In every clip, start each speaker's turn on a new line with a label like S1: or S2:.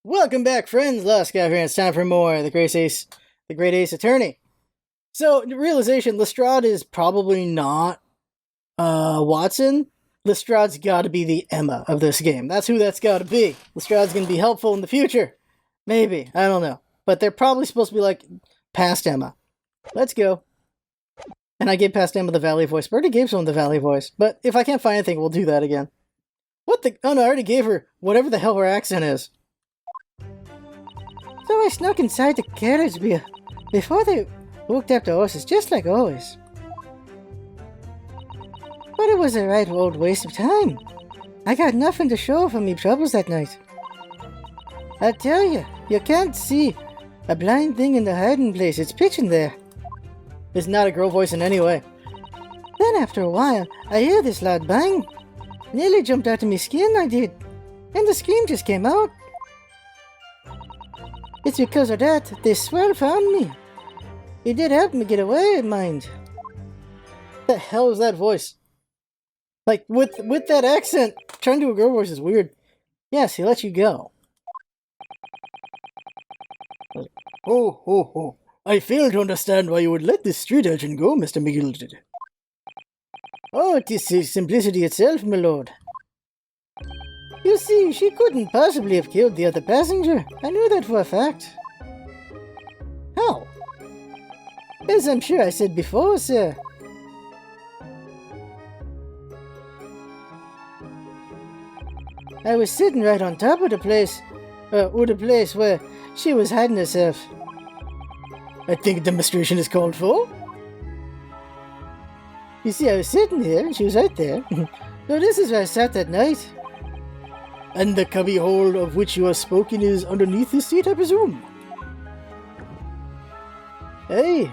S1: Welcome back, friends. Lost Guy here. It's time for more. The Great Ace Attorney. So, realization: Lestrade is probably not Watson. Lestrade's got to be the Emma of this game. That's who that's got to be. Lestrade's going to be helpful in the future. Maybe. I don't know. But they're probably supposed to be like past Emma. Let's go. And I gave past Emma the Valley voice. I already gave someone the Valley voice. But if I can't find anything, we'll do that again. What the? Oh no, I already gave her whatever the hell her accent is. So I snuck inside the carriage before they hooked up the horses, just like always. But it was a right old waste of time. I got nothing to show for me troubles that night. I tell you can't see a blind thing in the hiding place. It's pitch in there. It's not a girl voice in any way. Then after a while, I hear this loud bang. Nearly jumped out of my skin, I did. And the scream just came out. It's because of that this swell found me. He did help me get away, mind. The hell is that voice? Like, with that accent, trying to do a girl voice is weird. Yes, he let you go. Oh. I fail to understand why you would let this street urchin go, Mr. McGilded. Oh, 'tis simplicity itself, my lord. You see, she couldn't possibly have killed the other passenger. I knew that for a fact. How? As I'm sure I said before, sir. I was sitting right on top of the place where she was hiding herself. I think a demonstration is called for. You see, I was sitting here, and she was right there. So this is where I sat that night. And the cubby hole of which you have spoken is underneath this seat, I presume? Hey.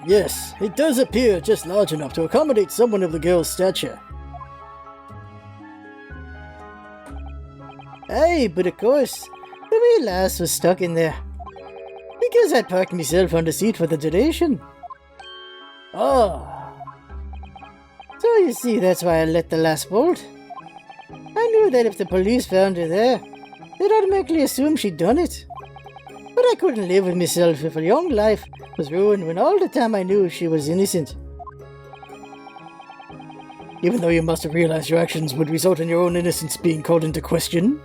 S1: Yes, it does appear just large enough to accommodate someone of the girl's stature. Aye, but of course, the wee lass was stuck in there. Because I parked myself on the seat for the duration. Oh. So you see, that's why I let the lass bolt. I knew that if the police found her there, they'd automatically assume she'd done it. But I couldn't live with myself if a young life was ruined when all the time I knew she was innocent. Even though you must have realized your actions would result in your own innocence being called into question.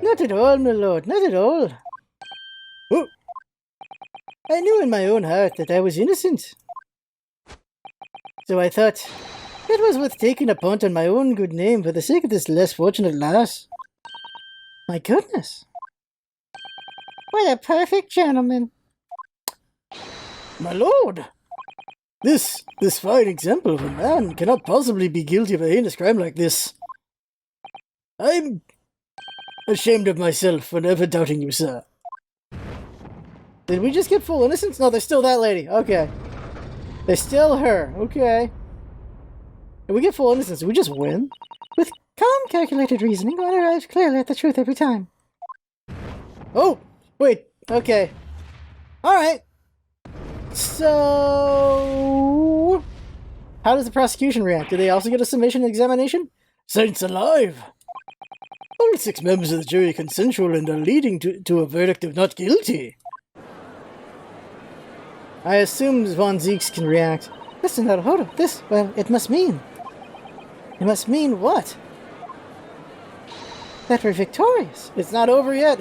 S1: Not at all, my lord, not at all. Oh. I knew in my own heart that I was innocent. So I thought, it was worth taking a punt on my own good name for the sake of this less fortunate lass. My goodness. What a perfect gentleman. My lord! This fine example of a man cannot possibly be guilty of a heinous crime like this. I'm ashamed of myself for never doubting you, sir. Did we just get full innocence? No, there's still that lady. Okay. There's still her. Okay. Did we get full innocence? Did we just win? With calm, calculated reasoning, one arrives clearly at the truth every time. Oh! Wait. Okay. Alright. So... how does the prosecution react? Do they also get a submission examination? Saints alive! All 6 members of the jury consensual and are leading to a verdict of not guilty. I assume Von Zeeks can react. Listen, now, hold up. Well, it must mean. It must mean what? That we're victorious. It's not over yet.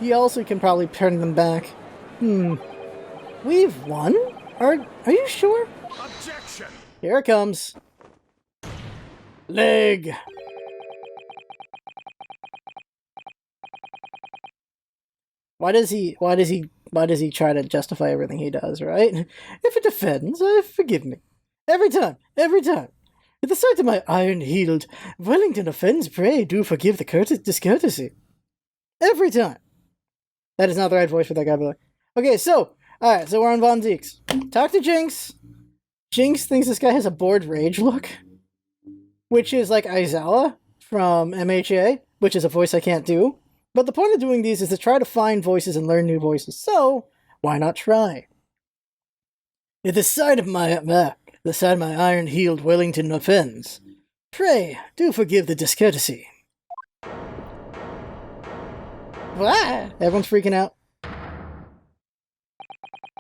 S1: He also can probably turn them back. We've won? Are you sure?
S2: Objection!
S1: Here it comes. Leg. Why does he try to justify everything he does, right? If it offends, forgive me. Every time. At the sight of my iron-heeled, Wellington offends, pray do forgive the discourtesy. Every time. That is not the right voice for that guy, by the way. Okay, so, alright, so we're on Von Zeeks. Talk to Jinx. Jinx thinks this guy has a bored rage look, which is like Aizawa from MHA, which is a voice I can't do. But the point of doing these is to try to find voices and learn new voices, so why not try? At the sight of my beside my iron-heeled Wellington offends. Pray, do forgive the discourtesy. Why? Everyone's freaking out.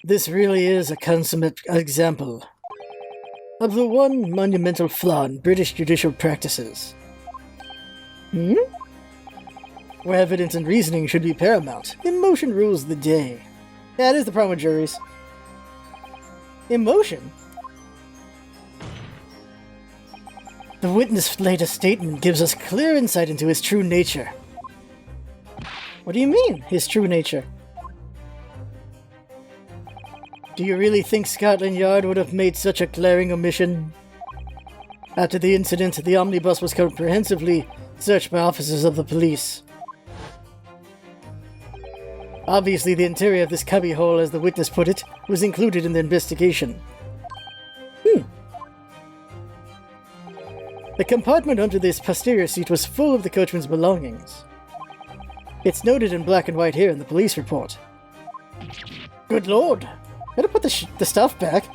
S1: This really is a consummate example of the one monumental flaw in British judicial practices. Where evidence and reasoning should be paramount, emotion rules the day. That is the problem with juries. Emotion? The witness' latest statement gives us clear insight into his true nature. What do you mean, his true nature? Do you really think Scotland Yard would have made such a glaring omission? After the incident, the omnibus was comprehensively searched by officers of the police. Obviously, the interior of this cubbyhole, as the witness put it, was included in the investigation. The compartment under this posterior seat was full of the coachman's belongings. It's noted in black and white here in the police report. Good lord! Better put the stuff back.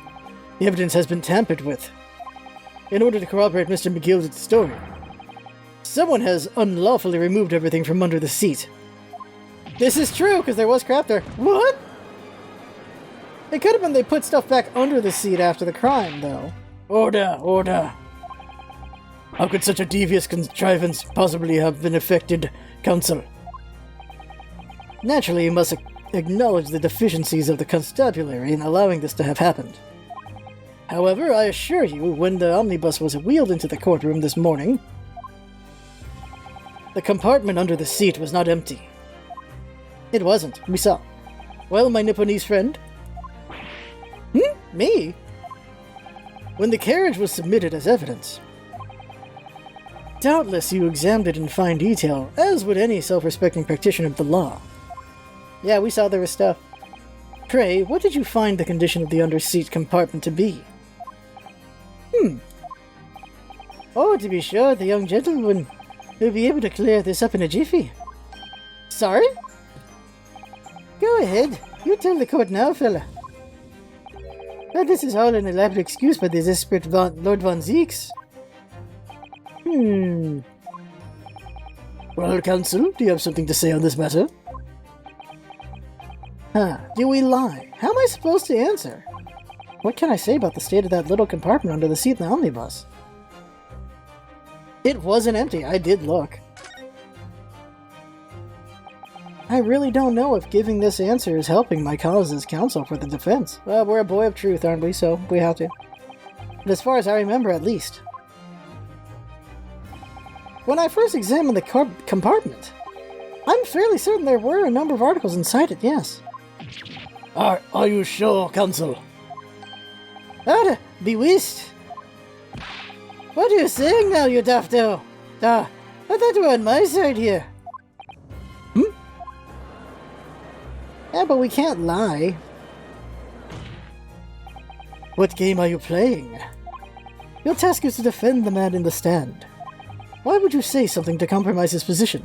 S1: The evidence has been tampered with. In order to corroborate Mr. McGilde's story, someone has unlawfully removed everything from under the seat. This is true, because there was crap there. What? It could have been they put stuff back under the seat after the crime, though. Order, order. How could such a devious contrivance possibly have been effected, counsel? Naturally, you must acknowledge the deficiencies of the constabulary in allowing this to have happened. However, I assure you, when the omnibus was wheeled into the courtroom this morning, the compartment under the seat was not empty. It wasn't. We saw. Well, my Nipponese friend? Me? When the carriage was submitted as evidence, doubtless you examined it in fine detail, as would any self-respecting practitioner of the law. Yeah, we saw there was stuff. Pray, what did you find the condition of the under-seat compartment to be? Oh, to be sure, the young gentleman will be able to clear this up in a jiffy. Sorry? Go ahead. You tell the court now, fella. But this is all an elaborate excuse by the desperate Lord Von Zeeks. Well, counsel, do you have something to say on this matter? Do we lie? How am I supposed to answer? What can I say about the state of that little compartment under the seat in the omnibus? It wasn't empty. I did look. I really don't know if giving this answer is helping my cause as counsel for the defense. Well, we're a boy of truth, aren't we? So we have to. But as far as I remember, at least. When I first examined the compartment, I'm fairly certain there were a number of articles inside it, yes. Are you sure, counsel? Be whist. What are you saying now, you daft-o? I thought you were on my side here. Yeah, but we can't lie. What game are you playing? Your task is to defend the man in the stand. Why would you say something to compromise his position?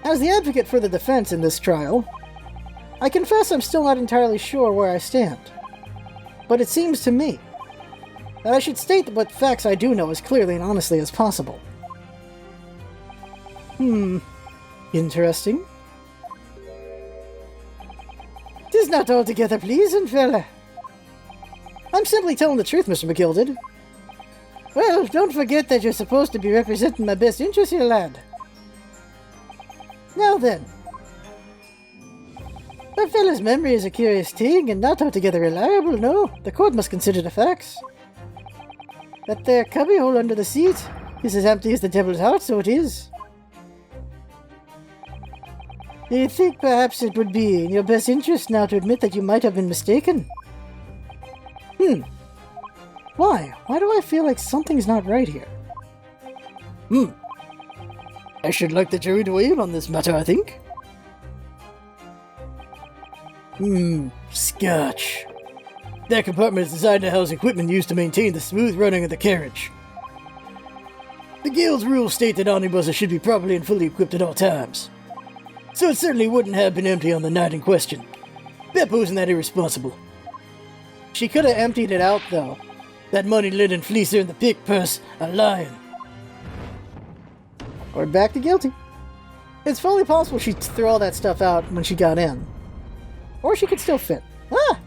S1: As the advocate for the defense in this trial, I confess I'm still not entirely sure where I stand. But it seems to me that I should state what facts I do know as clearly and honestly as possible. Interesting. 'Tis not altogether pleasing, fella. I'm simply telling the truth, Mr. McGilded. Well, don't forget that you're supposed to be representing my best interests here, lad. Now then. A fella's memory is a curious thing and not altogether reliable, no. The court must consider the facts. That there cubbyhole under the seat is as empty as the devil's heart, so it is. Do you think perhaps it would be in your best interest now to admit that you might have been mistaken? Why? Why do I feel like something's not right here? I should like the jury to weigh in on this matter, I think. Scotch. That compartment is designed to house equipment used to maintain the smooth running of the carriage. The Guild's rules state that omnibuses should be properly and fully equipped at all times. So it certainly wouldn't have been empty on the night in question. Beppo isn't that irresponsible. She could have emptied it out, though. That money-linen fleecer in the pig purse, a lion. Or back to guilty. It's fully possible she threw all that stuff out when she got in. Or she could still fit. Ah!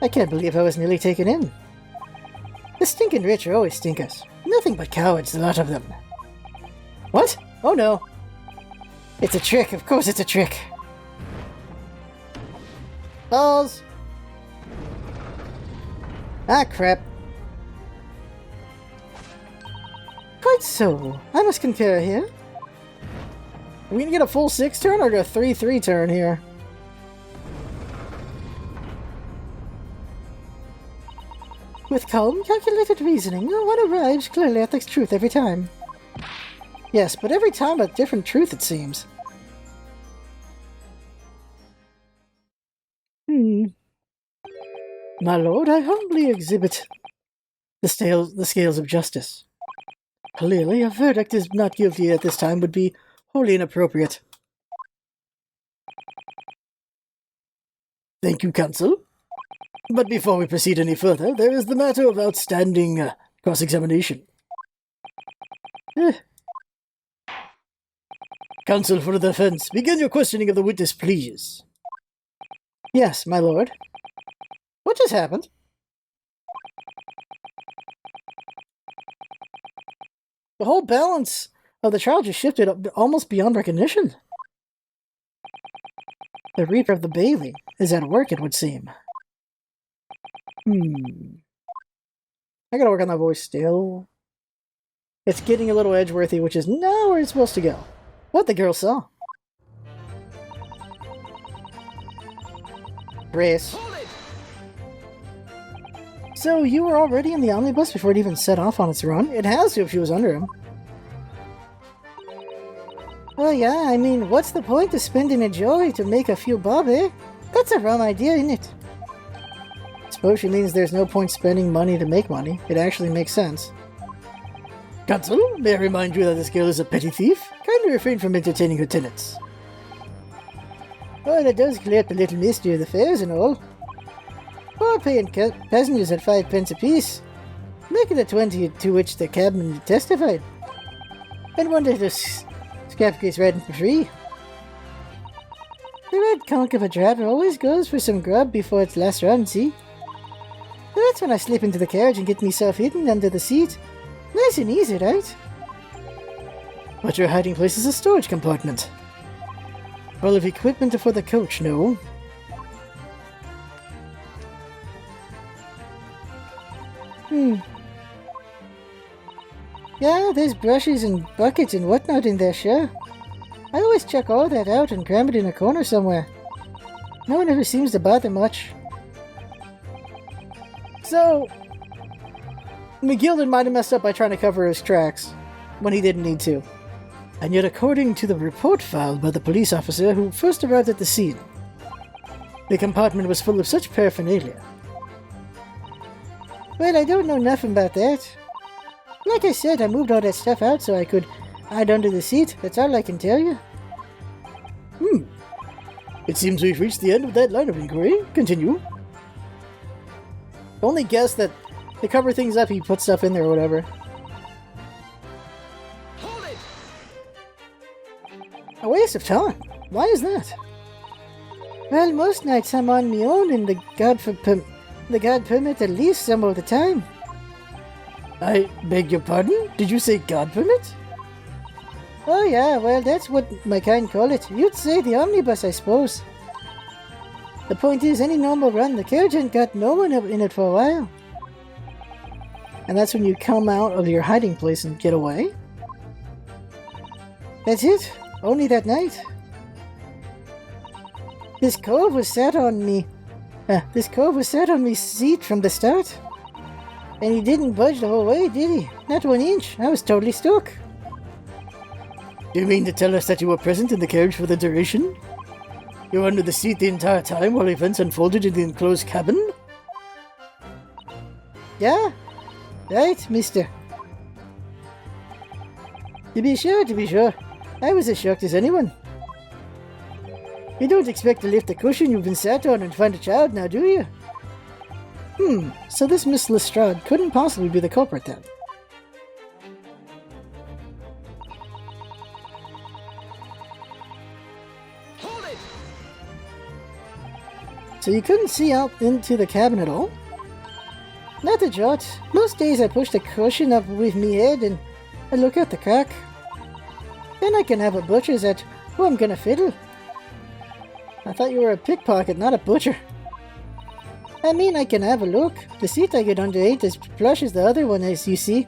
S1: I can't believe I was nearly taken in. The stinking rich are always stinkers. Nothing but cowards, a lot of them. What? Oh no. It's a trick, of course it's a trick. Balls! Ah, crap. Quite so. I must concur here. Are we gonna get a full 6 turn or a 3-3 turn here? With calm, calculated reasoning, one arrives clearly at the truth every time. Yes, but every time a different truth, it seems. My lord, I humbly exhibit the scales of justice. Clearly, a verdict is not guilty at this time would be wholly inappropriate. Thank you, counsel. But before we proceed any further, there is the matter of outstanding cross-examination. Counsel for the defense, begin your questioning of the witness, please. Yes, my lord. What just happened? The whole balance of the trial just shifted almost beyond recognition. The Reaper of the Bailey is at work, it would seem. I gotta work on that voice still. It's getting a little edgeworthy, which is not where it's supposed to go. What the girl saw. Grace. So you were already in the omnibus before it even set off on its run? It has to if she was under him. Well, yeah, I mean, what's the point of spending a joy to make a few bob, eh? That's a rum idea, isn't it? Suppose she means there's no point spending money to make money. It actually makes sense. Counsel, may I remind you that this girl is a petty thief? Kindly refrain from entertaining her tenants. Well, it does clear up a little mystery of the fares and all. Poor paying passengers at 5 pence apiece. Make it a 20 to which the cabman testified. And one to scrap case riding for free. The red conch of a driver always goes for some grub before its last run, see? So that's when I slip into the carriage and get myself hidden under the seat. Nice and easy, right? But your hiding place is a storage compartment. Full of equipment for the coach, no? Yeah, there's brushes and buckets and whatnot in there, sure. I always check all that out and cram it in a corner somewhere. No one ever seems to bother much. So, McGilden might have messed up by trying to cover his tracks when he didn't need to. And yet, according to the report filed by the police officer who first arrived at the scene, the compartment was full of such paraphernalia. Well, I don't know nothing about that. Like I said, I moved all that stuff out so I could hide under the seat. That's all I can tell you. It seems we've reached the end of that line of inquiry. Continue. Only guess that to cover things up, he put stuff in there or whatever. Hold it! A waste of time. Why is that? Well, most nights I'm on my own and the god permit at least some of the time. I beg your pardon? Did you say god permit? Oh yeah, well that's what my kind call it. You'd say the omnibus, I suppose. The point is, any normal run, the carriage ain't got no one in it for a while. And that's when you come out of your hiding place and get away? That's it. Only that night. This cove was sat on me. This cove was sat on me seat from the start. And he didn't budge the whole way, did he? Not 1 inch. I was totally stuck. Do you mean to tell us that you were present in the carriage for the duration? You were under the seat the entire time while events unfolded in the enclosed cabin? Yeah. Right, mister. To be sure. I was as shocked as anyone. You don't expect to lift the cushion you've been sat on and find a child now, do you? So this Miss Lestrade couldn't possibly be the culprit then.
S2: Hold it!
S1: So you couldn't see out into the cabin at all? Not a jot. Most days I push the cushion up with me head and I look out the crack. Then I can have a butcher's at who I'm gonna fiddle. I thought you were a pickpocket, not a butcher. I mean, I can have a look. The seat I get under ain't as plush as the other one, as you see.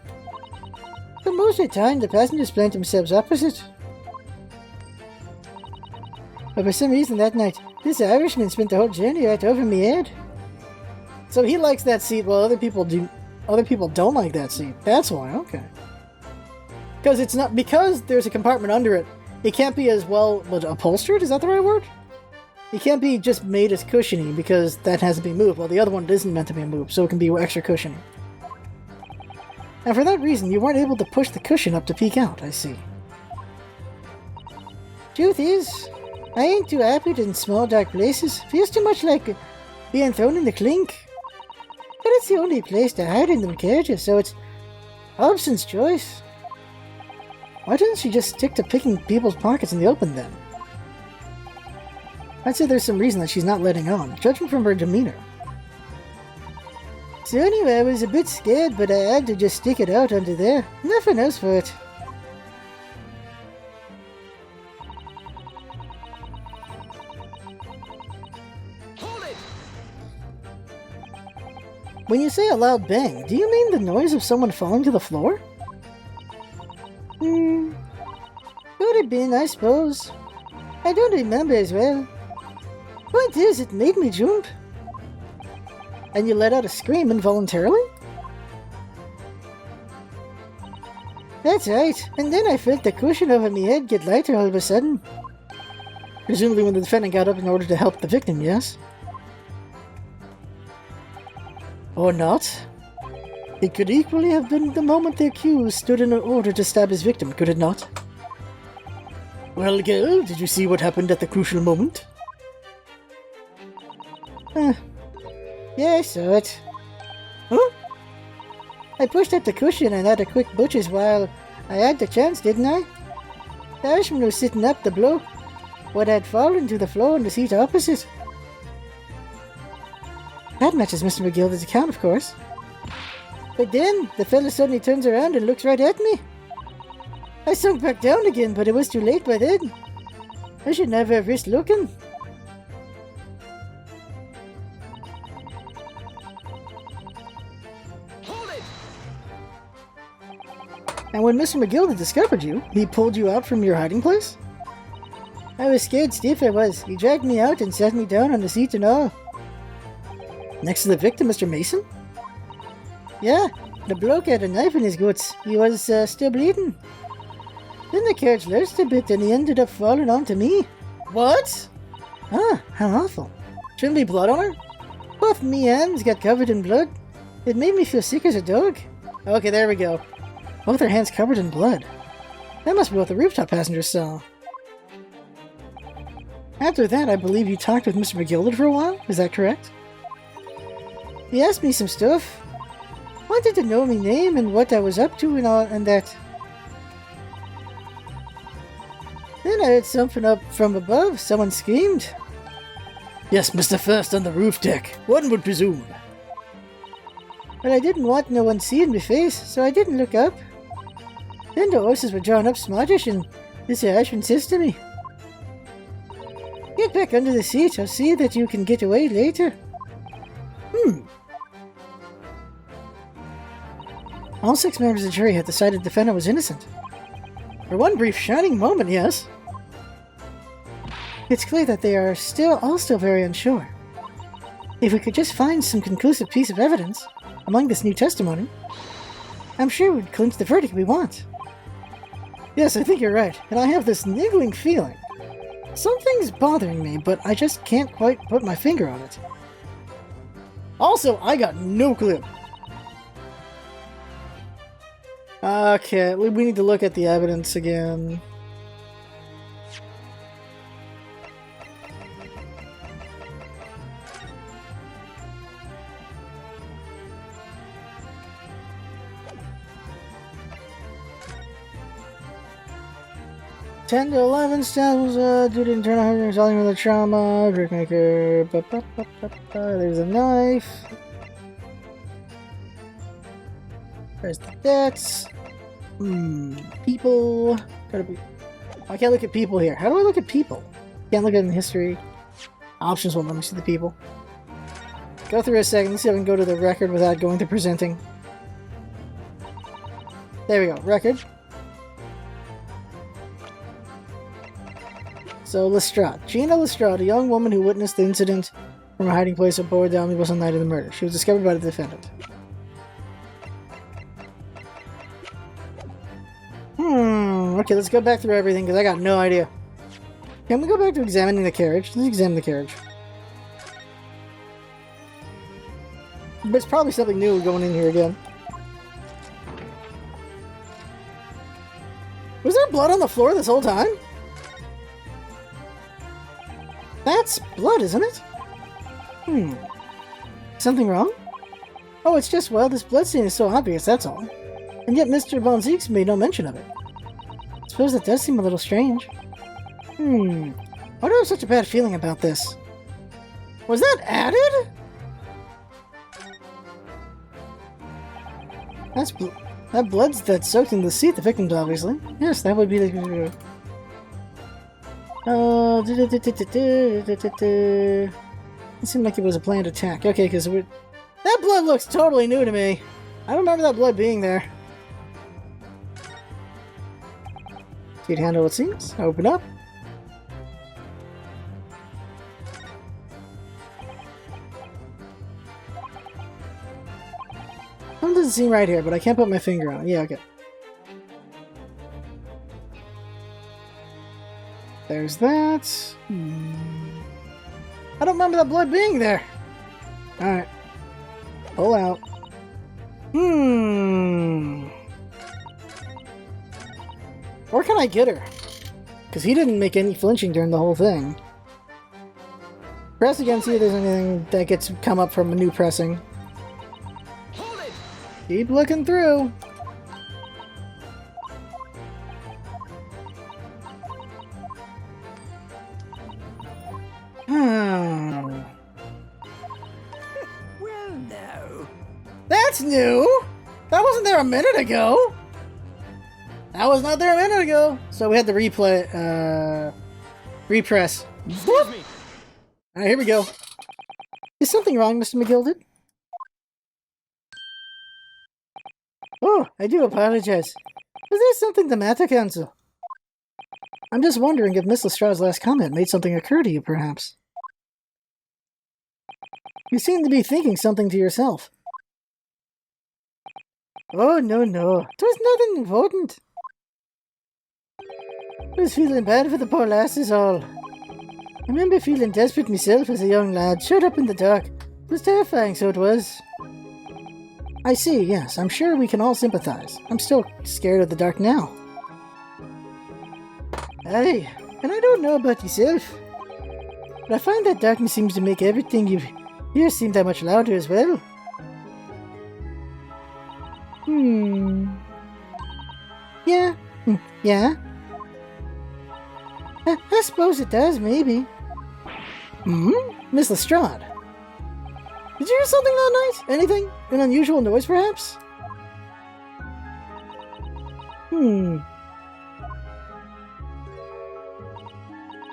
S1: But most of the time, the passengers plant themselves opposite. But for some reason that night, this Irishman spent the whole journey right over me head. So he likes that seat while other people don't like that seat. That's why, okay. Because it's not, because there's a compartment under it, it can't be as well upholstered, is that the right word? It can't be just made as cushiony because that has to be moved, while the other one isn't meant to be moved, so it can be extra cushiony. And for that reason, you weren't able to push the cushion up to peek out, I see. Truth is, I ain't too happy in small dark places. Feels too much like being thrown in the clink. But it's the only place to hide in them carriages, so it's Hobson's choice. Why doesn't she just stick to picking people's pockets in the open then? I'd say there's some reason that she's not letting on, judging from her demeanor. So anyway, I was a bit scared, but I had to just stick it out under there. Nothing else for it.
S2: Hold it!
S1: When you say a loud bang, do you mean the noise of someone falling to the floor? Could have been, I suppose. I don't remember as well. Point is, it made me jump. And you let out a scream involuntarily? That's right, and then I felt the cushion over my head get lighter all of a sudden. Presumably when the defendant got up in order to help the victim, yes? Or not? It could equally have been the moment the accused stood in order to stab his victim, could it not? Well, girl, did you see what happened at the crucial moment? Yeah, I saw it. Huh? I pushed up the cushion and had a quick butcher's while I had the chance, didn't I? The Irishman was sitting up the bloke, what had fallen to the floor in the seat opposite. That matches Mr. McGilda's account, of course. But then, the fella suddenly turns around and looks right at me. I sunk back down again, but it was too late by then. I should never have risked looking. And when Mr. McGilda discovered you, he pulled you out from your hiding place? I was scared stiff, I was. He dragged me out and sat me down on the seat and all. Next to the victim, Mr. Mason? Yeah, the bloke had a knife in his guts. He was still bleeding. Then the carriage lurched a bit and he ended up falling onto me. What? Ah, how awful. Shouldn't be blood on her? Both me hands got covered in blood. It made me feel sick as a dog. Okay, there we go. Both her hands covered in blood. That must be what the rooftop passengers saw. After that, I believe you talked with Mr. McGilda for a while? Is that correct? He asked me some stuff. Wanted to know my name and what I was up to and all and that. Then I heard something up from above. Someone screamed. Yes, Mr. First on the roof deck. One would presume. But I didn't want no one seeing my face, so I didn't look up. Then the horses were drawn up smartish and this Irishman says to me, "Get back under the seat, I'll see that you can get away later." All 6 members of the jury had decided the defendant was innocent. For one brief shining moment, yes. It's clear that they are all still very unsure. If we could just find some conclusive piece of evidence among this new testimony, I'm sure we'd clinch the verdict we want. Yes, I think you're right, and I have this niggling feeling. Something's bothering me, but I just can't quite put my finger on it. Also, I got no clue. Okay, we need to look at the evidence again. 10 to 11 stems due to internal hunger, resolving with the trauma. Brickmaker. There's a knife. There's the debts. People. Gotta be. I can't look at people here. How do I look at people? Can't look at it in history. Options won't let me see the people. Go through a second. Let's see if I can go to the record without going to presenting. There we go. Record. So, Lestrade. Gina Lestrade, a young woman who witnessed the incident from her hiding place aboard the Omnibus on the night of the murder. She was discovered by the defendant. Okay, let's go back through everything, because I got no idea. Can we go back to examining the carriage? Let's examine the carriage. But it's probably something new going in here again. Was there blood on the floor this whole time? That's blood, isn't it? Something wrong? Oh, it's just, well, this blood stain is so obvious, that's all. And yet Mr. Bonziques made no mention of it. I suppose that does seem a little strange. Why do I have such a bad feeling about this? Was that added? That blood's that's soaked in the seat, the victim's obviously. Yes, that would be the... It seemed like it was a planned attack. Okay, because that blood looks totally new to me. I don't remember that blood being there. You'd handle it seems. Open up. Something doesn't seem right here, but I can't put my finger on it. Yeah, okay. There's that. I don't remember that blood being there. Alright. Pull out. Where can I get her? Because he didn't make any flinching during the whole thing. Press again, see if there's anything that gets come up from a new pressing.
S2: Hold it!
S1: Keep looking through.
S2: Well, no.
S1: That's new! That wasn't there a minute ago! That was not there a minute ago! So we had to replay, repress.
S2: Excuse me.
S1: Alright, here we go. Is something wrong, Mr. McGilded? Oh, I do apologize. Is there something the matter, Counsel? I'm just wondering if Miss Lestrade's last comment made something occur to you, perhaps. You seem to be thinking something to yourself. Oh, no. It was nothing important. I was feeling bad for the poor lass is all. I remember feeling desperate myself as a young lad, shut up in the dark. It was terrifying, so it was. I see, yes. I'm sure we can all sympathize. I'm still scared of the dark now. Aye, and I don't know about yourself, but I find that darkness seems to make everything you hear seem that much louder as well. Yeah. I suppose it does, maybe. Miss Lestrade. Did you hear something that night? Anything? An unusual noise, perhaps?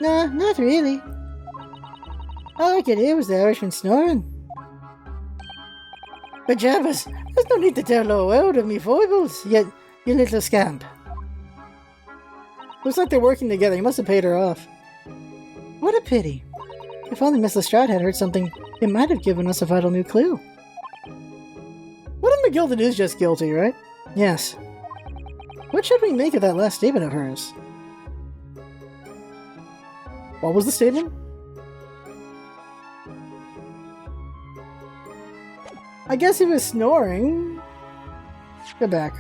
S1: Nah, not really. All I could hear was the Irishman snoring. But Jarvis, there's no need to tell a word of me foibles, you little scamp. Looks like they're working together. He must have paid her off. What a pity. If only Miss Lestrade had heard something, it might have given us a vital new clue. What if McGilded is just guilty, right? Yes. What should we make of that last statement of hers? What was the statement? I guess he was snoring. Go back.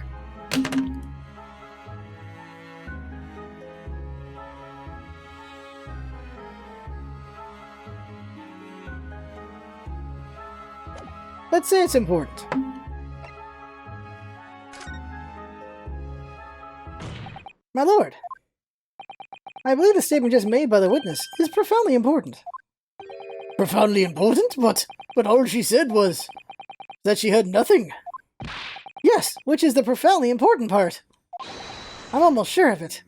S1: Let's say it's important. My lord. I believe the statement just made by the witness is profoundly important. Profoundly important? But all she said was that she had nothing. Yes, which is the profoundly important part. I'm almost sure of it.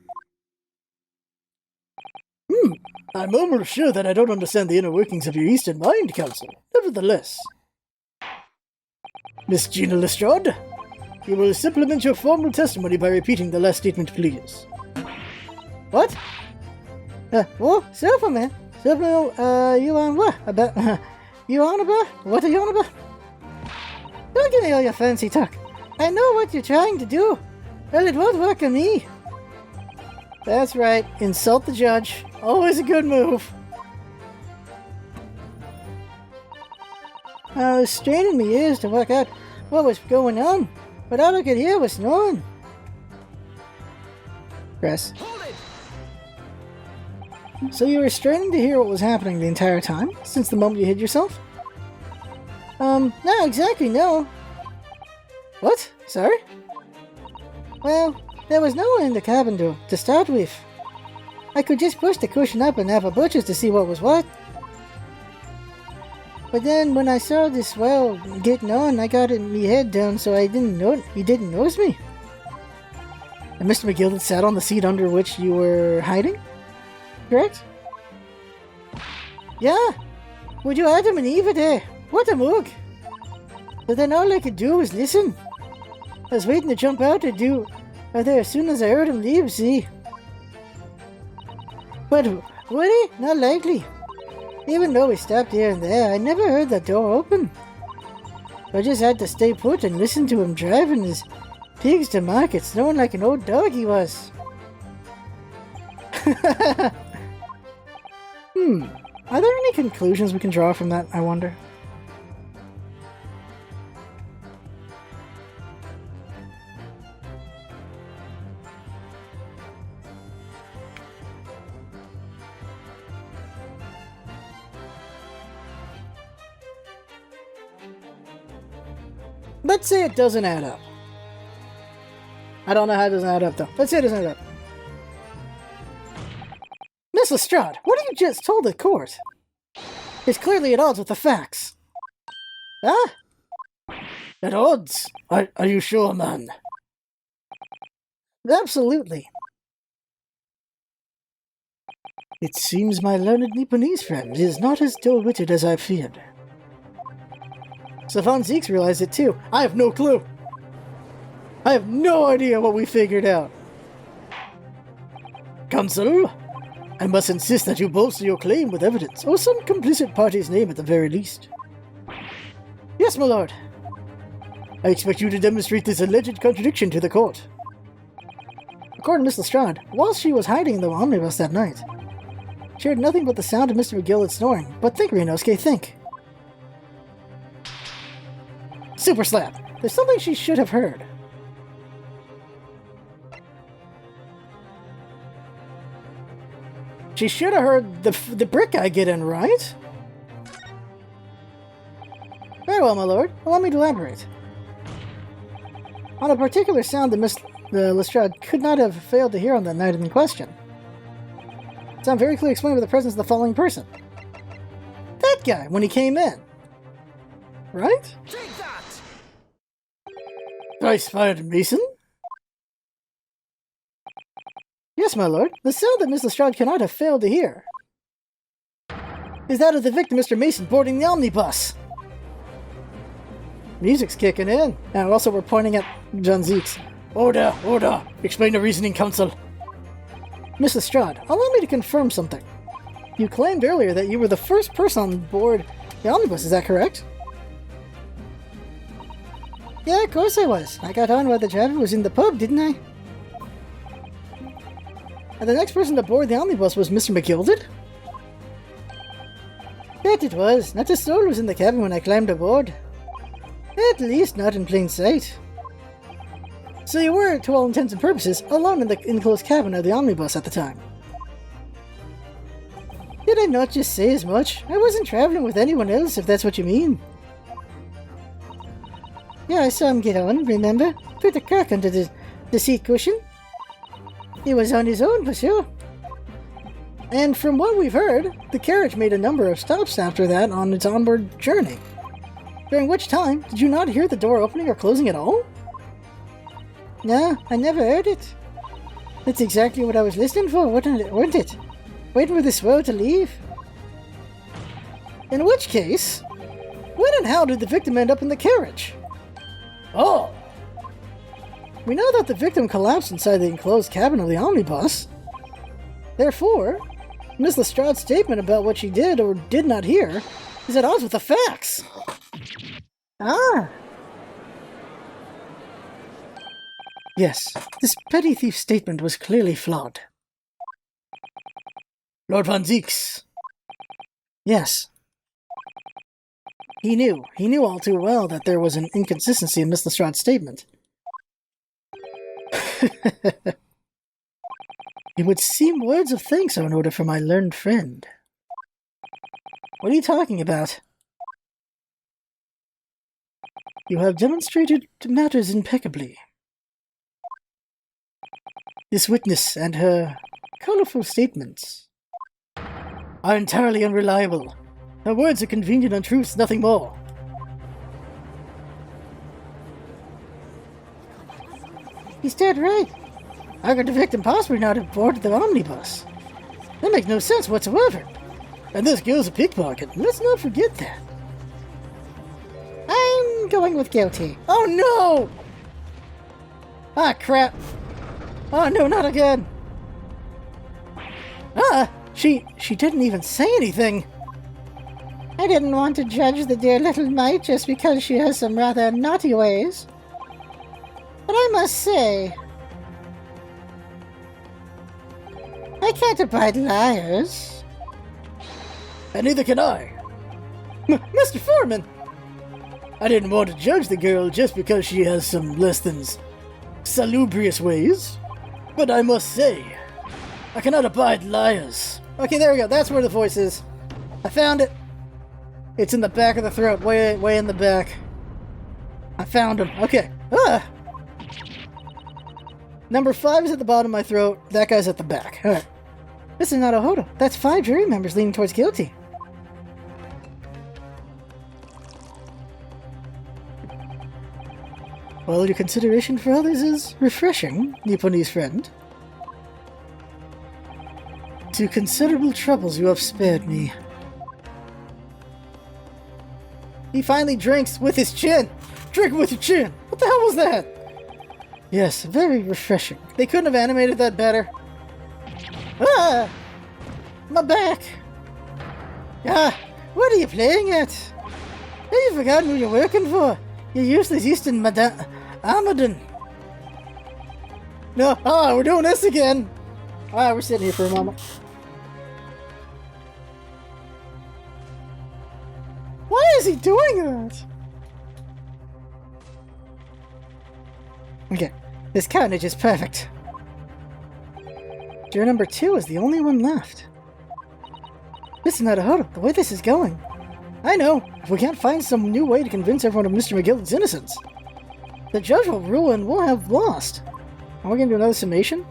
S1: I'm almost sure that I don't understand the inner workings of your Eastern mind, Counsel. Nevertheless. Miss Gina Lestrade, you will supplement your formal testimony by repeating the last statement, please. What? Superman? Superman, you on what? About, you on about? What are you on about? Don't give me all your fancy talk. I know what you're trying to do. Well, it won't work on me. That's right. Insult the judge. Always a good move. I was straining my ears to work out what was going on, but all I could hear was snoring. Press.
S2: Hold it!
S1: So you were straining to hear what was happening the entire time, since the moment you hid yourself? Not exactly, no. What? Sorry? Well, there was no one in the cabin to start with. I could just push the cushion up and have a butcher's to see what was what. But then when I saw this swell getting on, I got my head down so I didn't know he didn't notice me. And Mr. McGill had sat on the seat under which you were hiding? Correct? Yeah. Would you Adam and Eve there? What a mug! But then all I could do was listen. I was waiting to jump out there as soon as I heard him leave, see? But would he? Not likely. Even though we stopped here and there, I never heard the door open. I just had to stay put and listen to him driving his pigs to market, snowing like an old dog he was. Are there any conclusions we can draw from that, I wonder? Let's say it doesn't add up. I don't know how it doesn't add up, though. Let's say it doesn't add up. Miss Lestrade, what have you just told the court? It's clearly at odds with the facts. Ah? At odds? Are you sure, man? Absolutely. It seems my learned Nipponese friend is not as dull-witted as I feared. Stefan Zeeks realized it too. I have no clue. I have no idea what we figured out. Counsel, I must insist that you bolster your claim with evidence, or some complicit party's name at the very least. Yes, my lord. I expect you to demonstrate this alleged contradiction to the court. According to Miss Lestrade, while she was hiding in the omnibus that night, she heard nothing but the sound of Mr. McGill snoring. But think, Renosuke, think. Super slap! There's something she should have heard. She should have heard the brick guy get in, right? Very well, my lord. Allow me to elaborate. On a particular sound that Miss Lestrade could not have failed to hear on that night in question. Sound very clearly explained by the presence of the following person. That guy, when he came in. Right?
S2: Take that!
S1: Thrice fired Mason? Yes, my lord. The sound that Miss Lestrade cannot have failed to hear is that of the victim, Mr. Mason, boarding the omnibus. Music's kicking in. And also we're pointing at John Zeeks. Order, order. Explain the reasoning, counsel. Miss Lestrade, allow me to confirm something. You claimed earlier that you were the first person on board the omnibus, is that correct? Yeah, of course I was. I got on while the driver was in the pub, didn't I? And the next person to board the omnibus was Mr. McGilded? That it was. Not a soul was in the cabin when I climbed aboard. At least not in plain sight. So you were, to all intents and purposes, alone in the enclosed cabin of the omnibus at the time. Did I not just say as much? I wasn't traveling with anyone else, if that's what you mean. Yeah, I saw him get on, remember? Put the cock under the seat cushion. He was on his own, for sure. And from what we've heard, the carriage made a number of stops after that on its onward journey. During which time, did you not hear the door opening or closing at all? No, I never heard it. That's exactly what I was listening for, wasn't it? Waiting for this world to leave. In which case, when and how did the victim end up in the carriage? Oh! We know that the victim collapsed inside the enclosed cabin of the Omnibus. Therefore, Miss Lestrade's statement about what she did or did not hear is at odds with the facts. Ah! Yes, this petty thief's statement was clearly flawed. Lord Van Zieks. Yes. He knew all too well that there was an inconsistency in Miss Lestrade's statement. It would seem words of thanks are in order for my learned friend. What are you talking about? You have demonstrated matters impeccably. This witness and her colorful statements are entirely unreliable. Her words are convenient untruths, nothing more. He's dead right. How could the victim possibly not have boarded the omnibus? That makes no sense whatsoever. And this girl's a pickpocket. Let's not forget that. I'm going with guilty. Oh no! Ah, crap. Oh no, not again. She didn't even say anything. I didn't want to judge the dear little mite just because she has some rather naughty ways. But I must say, I can't abide liars. And neither can I. Mr. Foreman! I didn't want to judge the girl just because she has some less than salubrious ways. But I must say, I cannot abide liars. Okay, there we go. That's where the voice is. I found it. It's in the back of the throat, way in the back. I found him. Okay. Number 5 is at the bottom of my throat. That guy's at the back. Alright. This is not a hodo. That's 5 jury members leaning towards guilty. Well, your consideration for others is refreshing, Nipponi's friend. 2 considerable troubles you have spared me. He finally drinks with his chin. Drink with your chin. What the hell was that? Yes, very refreshing. They couldn't have animated that better. Ah! My back! Ah! What are you playing at? Have you forgotten who you're working for? You're useless Eastern Amadon. No, we're doing this again. Alright, we're sitting here for a moment. Why is he doing that? Okay, this carnage is perfect. Juror number 2 is the only one left. This is not a hold-up, the way this is going. I know, if we can't find some new way to convince everyone of Mr. McGillicud's innocence, the judge will rule and we'll have lost. Are we going to do another summation?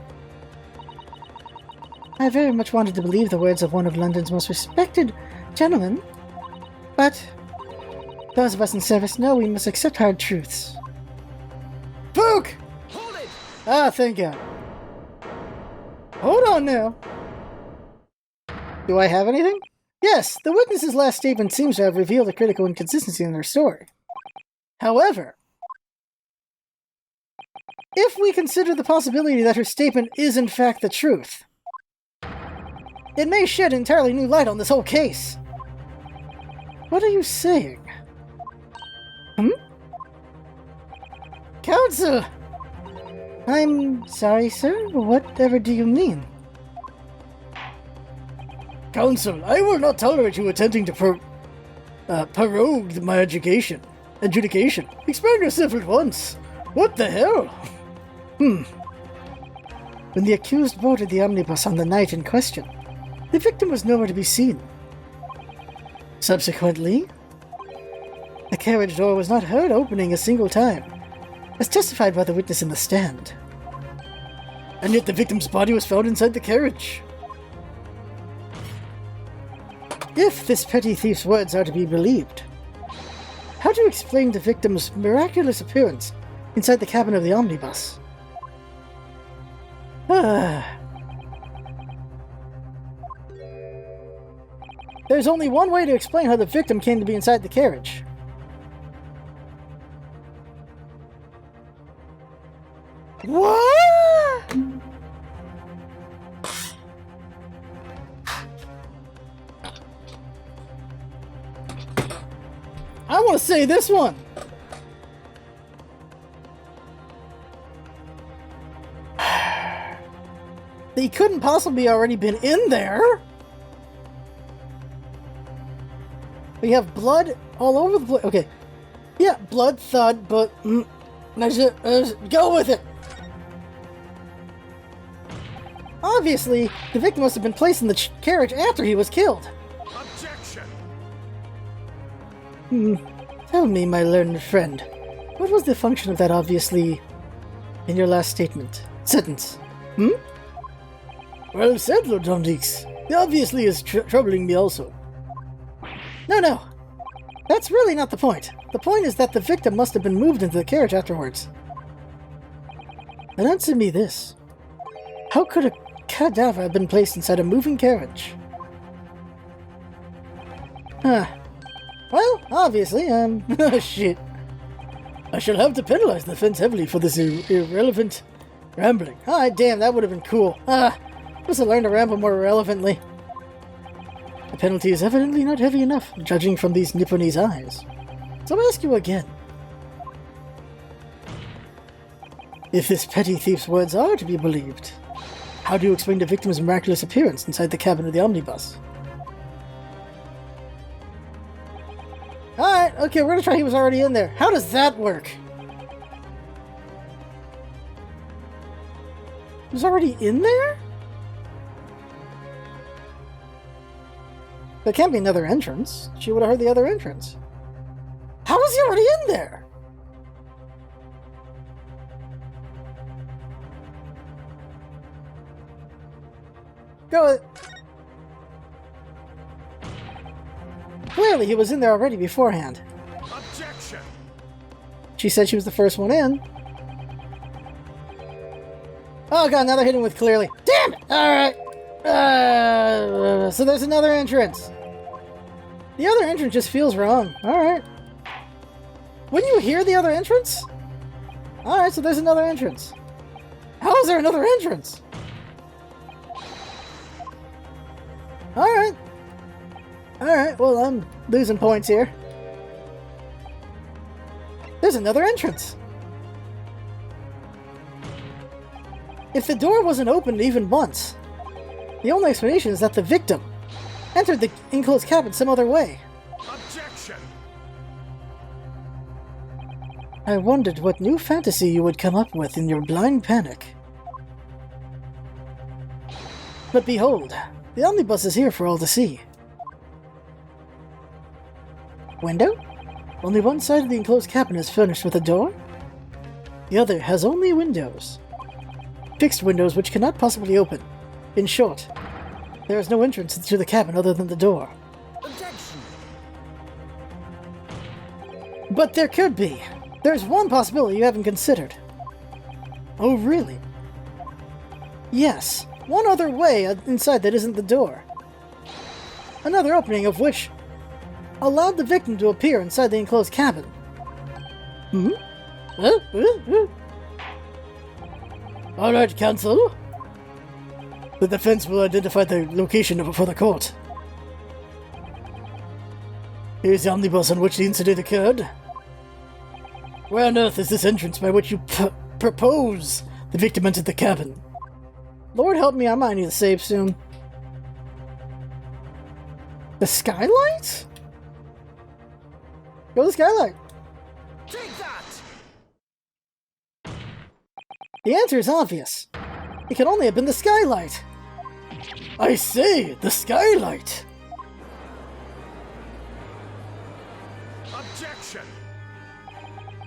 S1: I very much wanted to believe the words of one of London's most respected gentlemen, but those of us in service know we must accept hard truths. Pook!
S2: Hold it!
S1: Ah, thank God. Hold on now. Do I have anything? Yes, the witness's last statement seems to have revealed a critical inconsistency in their story. However, if we consider the possibility that her statement is in fact the truth, it may shed entirely new light on this whole case. What are you saying? Counsel! I'm sorry, sir. Whatever do you mean? Counsel, I will not tolerate you attempting to prorogue my adjudication. Explain yourself at once. What the hell? When the accused boarded the omnibus on the night in question, the victim was nowhere to be seen. Subsequently, the carriage door was not heard opening a single time, as testified by the witness in the stand. And yet the victim's body was found inside the carriage. If this petty thief's words are to be believed, how do you explain the victim's miraculous appearance inside the cabin of the omnibus? There's only one way to explain how the victim came to be inside the carriage. What? I want to say this one. They couldn't possibly already been in there. We have blood all over the place. Okay. Yeah, blood, thud, but let's go with it. Obviously, the victim must have been placed in the carriage after he was killed.
S2: Objection!
S1: Tell me, my learned friend, what was the function of that obviously in your last sentence? Well said, Lord Domdix. The obviously is troubling me also. No. That's really not the point. The point is that the victim must have been moved into the carriage afterwards. And answer me this. How could a cadaver have been placed inside a moving carriage? Well, obviously, shit. I shall have to penalize the defense heavily for this irrelevant rambling. Ah, damn, that would have been cool. Must have learned to ramble more irrelevantly. The penalty is evidently not heavy enough, judging from these Nipponese eyes. So I ask you again. If this petty thief's words are to be believed, how do you explain the victim's miraculous appearance inside the cabin of the omnibus? Alright, okay, we're gonna try he was already in there. How does that work? He was already in there? There can't be another entrance. She would have heard the other entrance. How was he already in there? Go with it. Clearly he was in there already beforehand.
S2: Objection!
S1: She said she was the first one in. Oh god, now they're hitting with clearly. Damn it! Alright. So there's another entrance. The other entrance just feels wrong. Alright. Wouldn't you hear the other entrance? Alright, so there's another entrance. How is there another entrance? Alright. Alright, well, I'm losing points here. There's another entrance. If the door wasn't opened even once, the only explanation is that the victim entered the enclosed cabin some other way.
S2: Objection!
S1: I wondered what new fantasy you would come up with in your blind panic. But behold, the omnibus is here for all to see. Window? Only one side of the enclosed cabin is furnished with a door. The other has only windows. Fixed windows which cannot possibly open. In short, there is no entrance to the cabin other than the door.
S2: Objection!
S1: But there could be. There's one possibility you haven't considered. Oh, really? Yes, one other way inside that isn't the door. Another opening of which allowed the victim to appear inside the enclosed cabin. Alright, counsel. The defense will identify the location for the court. Here's the omnibus on which the incident occurred. Where on earth is this entrance by which you propose the victim entered the cabin? Lord help me, I might need to save soon. The skylight? Go to the skylight.
S2: Take that!
S1: The answer is obvious. It could only have been the skylight. I say, the skylight.
S2: Objection!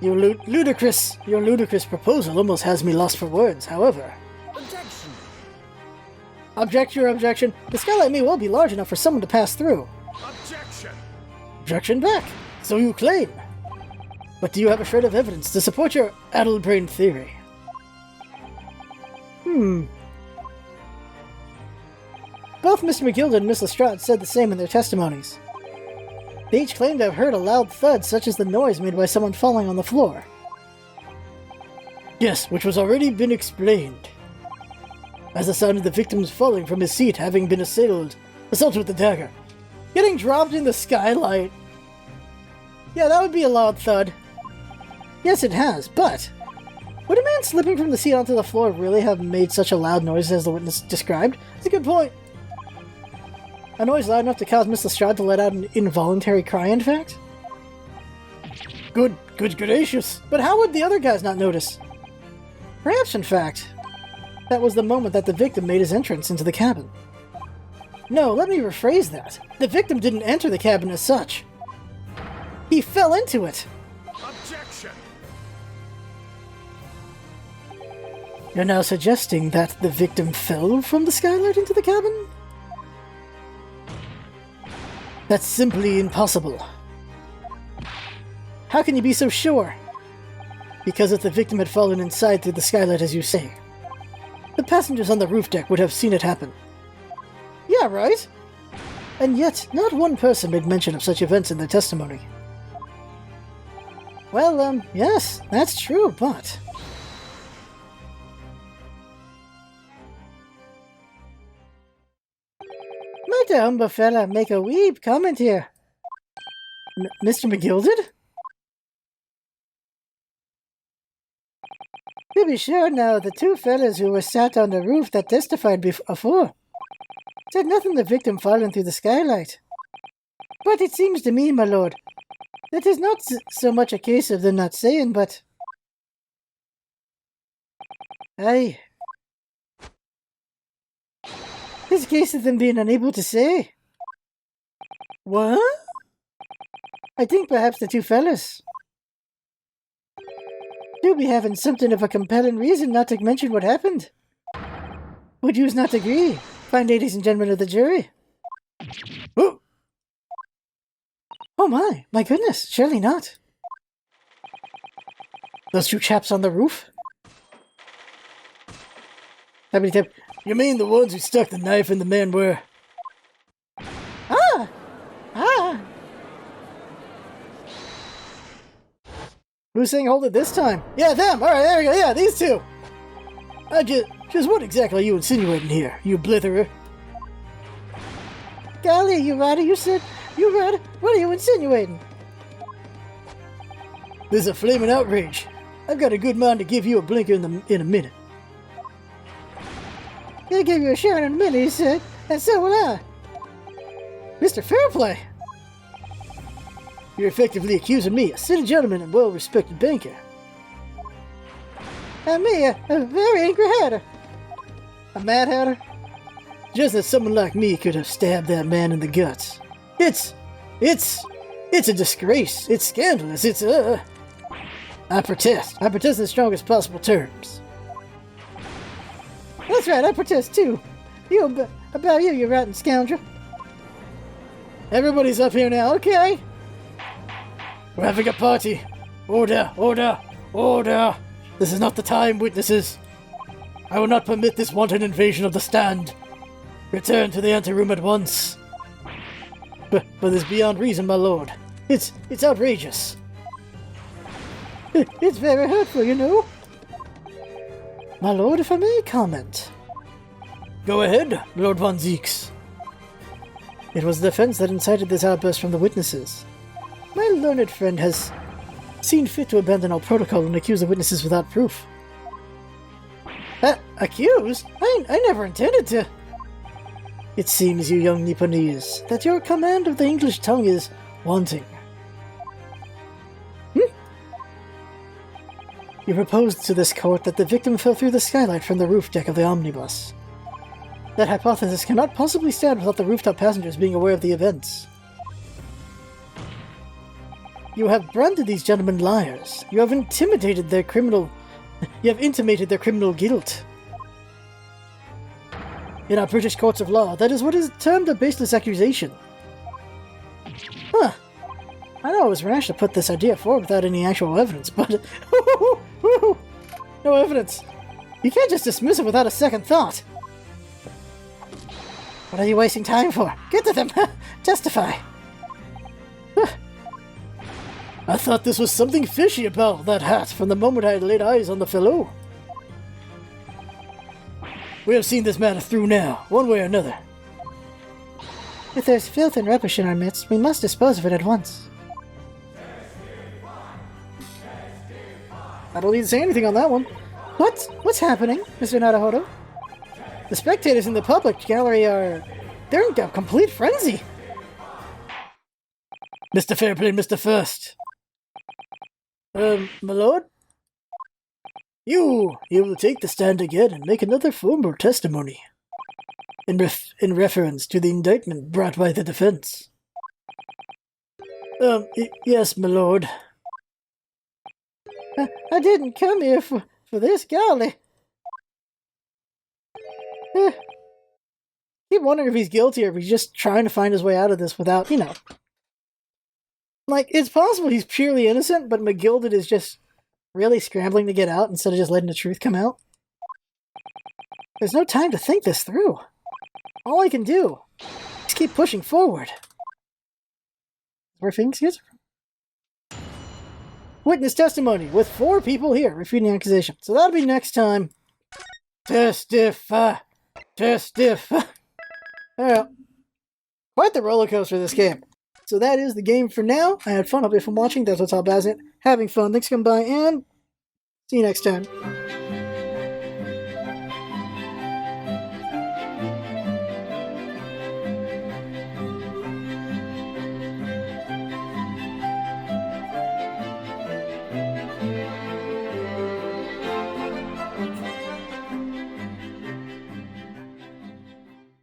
S1: Your ludicrous proposal almost has me lost for words, however.
S2: Objection!
S1: Object your objection. The skylight may well be large enough for someone to pass through. Objection back. So you claim. But do you have a shred of evidence to support your addle-brained theory? Both Mr. McGilda and Miss Lestrade said the same in their testimonies. They each claimed to have heard a loud thud such as the noise made by someone falling on the floor. Yes, which was already been explained. As the sound of the victim's falling from his seat having been assaulted with the dagger. Getting dropped in the skylight. Yeah, that would be a loud thud. Yes, it has, but would a man slipping from the seat onto the floor really have made such a loud noise as the witness described? It's a good point. A noise loud enough to cause Miss Lestrade to let out an involuntary cry, in fact? Good gracious. But how would the other guys not notice? Perhaps, in fact, that was the moment that the victim made his entrance into the cabin. No, let me rephrase that. The victim didn't enter the cabin as such. He fell into it.
S2: Objection!
S1: You're now suggesting that the victim fell from the skylight into the cabin? That's simply impossible. How can you be so sure? Because if the victim had fallen inside through the skylight as you say, the passengers on the roof deck would have seen it happen. Yeah, right? And yet, not one person made mention of such events in their testimony. Well, yes, that's true, but... Might the humble fella make a wee comment here? Mr. McGilded? To be sure now, the two fellas who were sat on the roof that testified before said nothing of the victim falling through the skylight. But it seems to me, my lord, that is not so much a case of them not saying, but... Aye. It's a case of them being unable to say. What? I think perhaps the two fellas do be having something of a compelling reason not to mention what happened. Would yous not agree, fine ladies and gentlemen of the jury? Oh! Oh my goodness, surely not. Those two chaps on the roof? You mean the ones who stuck the knife in the man were... Ah! Who's saying hold it this time? Yeah, them! Alright, there we go, yeah, these two! Just what exactly are you insinuating here, you blitherer? Golly, you righter, you said... You righter, what are you insinuating? This is a flaming outrage. I've got a good mind to give you a blinker in a minute. I'll give you a shot in a minute, he said, and so will I. Mr. Fairplay! You're effectively accusing me, a city gentleman and well-respected banker. And me, a very angry hatter. A mad hatter? Just that someone like me could have stabbed that man in the guts. It's a disgrace. It's scandalous. I protest. I protest in the strongest possible terms. That's right, I protest too. About you rotten scoundrel. Everybody's up here now, okay? We're having a party. Order, order, order. This is not the time, witnesses. I will not permit this wanton invasion of the stand. Return to the anteroom at once. But it's beyond reason, my lord. It's outrageous. It's very hurtful, you know. My lord, if I may comment. Go ahead, Lord Von Zeeks. It was the defense that incited this outburst from the witnesses. My learned friend has seen fit to abandon all protocol and accuse the witnesses without proof. Accuse? I never intended to. It seems, you young Nipponese, that your command of the English tongue is wanting. You proposed to this court that the victim fell through the skylight from the roof deck of the omnibus. That hypothesis cannot possibly stand without the rooftop passengers being aware of the events. You have branded these gentlemen liars. You have intimated their criminal guilt. In our British courts of law, that is what is termed a baseless accusation. Huh. I know it was rash to put this idea forward without any actual evidence, but... No evidence! You can't just dismiss it without a second thought! What are you wasting time for? Get to them! Testify! I thought this was something fishy about that hat from the moment I had laid eyes on the fellow. We have seen this matter through now, one way or another. If there's filth and rubbish in our midst, we must dispose of it at once. I don't need to say anything on that one. What? What's happening, Mr. Naruhodo? The spectators in the public gallery are... they're in a complete frenzy. Mr. Fairplay, Mr. First. My lord? You will take the stand again and make another formal testimony. In reference to the indictment brought by the defense. Yes, my lord. I didn't come here for this, golly. Keep wondering if he's guilty or if he's just trying to find his way out of this without, you know. Like, it's possible he's purely innocent, but McGilded is just really scrambling to get out instead of just letting the truth come out. There's no time to think this through. All I can do is keep pushing forward. Where things get from? Witness testimony with 4 people here refuting the accusation. So that'll be next time. Testify. Testify. Alright. Quite the roller coaster this game. So that is the game for now. I had fun. Hope you had fun watching. That's what's all about it. Having fun. Thanks for coming by and see you next time.